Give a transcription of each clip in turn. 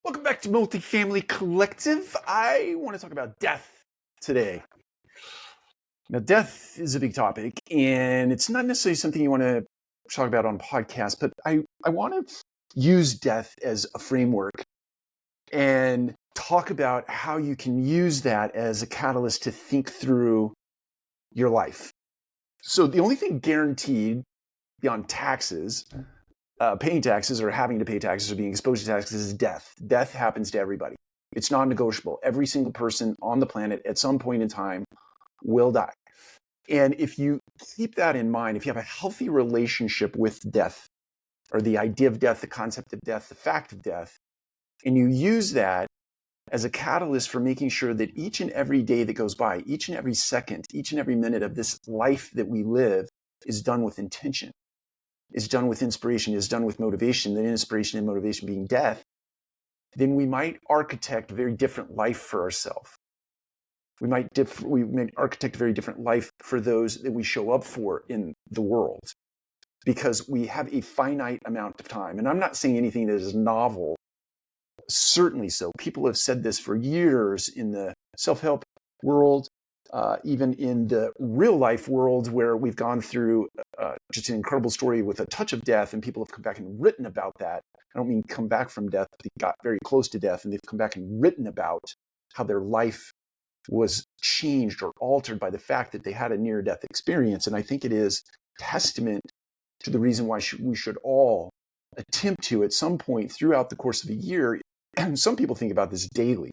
Welcome back to Multifamily Collective. I want to talk about death today. Now, death is a big topic, and it's not necessarily something you want to talk about on podcasts, but I want to use death as a framework and talk about how you can use that as a catalyst to think through your life. So the only thing guaranteed beyond taxes, paying taxes or having to pay taxes or being exposed to taxes is death. Death happens to everybody. It's non-negotiable. Every single person on the planet at some point in time will die. And if you keep that in mind, if you have a healthy relationship with death, or the idea of death, the concept of death, the fact of death, and you use that as a catalyst for making sure that each and every day that goes by, each and every second, each and every minute of this life that we live is done with intention, is done with inspiration, is done with motivation, the inspiration and motivation being death, then we might architect a very different life for ourselves. We might architect a very different life for those that we show up for in the world, because we have a finite amount of time. And I'm not saying anything that is novel. Certainly so. People have said this for years in the self-help world, even in the real life world, where we've gone through just an incredible story with a touch of death, and people have come back and written about that. I don't mean come back from death, but they got very close to death, and they've come back and written about how their life was changed or altered by the fact that they had a near-death experience. And I think it is testament to the reason why we should all attempt to, at some point throughout the course of a year, and some people think about this daily.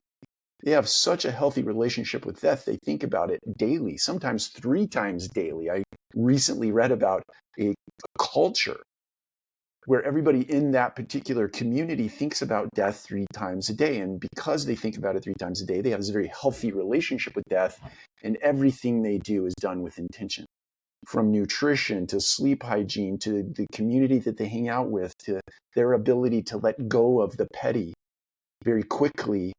They have such a healthy relationship with death, they think about it daily, sometimes 3 times daily. I recently read about a culture where everybody in that particular community thinks about death 3 times a day. And because they think about it 3 times a day, they have this very healthy relationship with death, and everything they do is done with intention. From nutrition to sleep hygiene to the community that they hang out with to their ability to let go of the petty very quickly,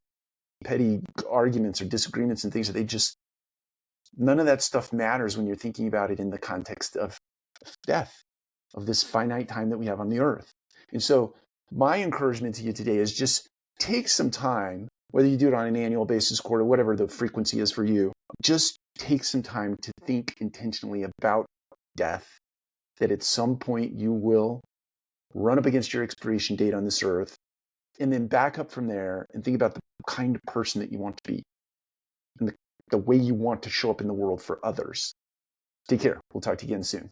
petty arguments or disagreements and things that they just, none of that stuff matters when you're thinking about it in the context of death, of this finite time that we have on the earth. And so my encouragement to you today is just take some time, whether you do it on an annual basis, quarter, whatever the frequency is for you, just take some time to think intentionally about death, that at some point you will run up against your expiration date on this earth, and then back up from there and think about the kind of person that you want to be and the way you want to show up in the world for others. Take care. We'll talk to you again soon.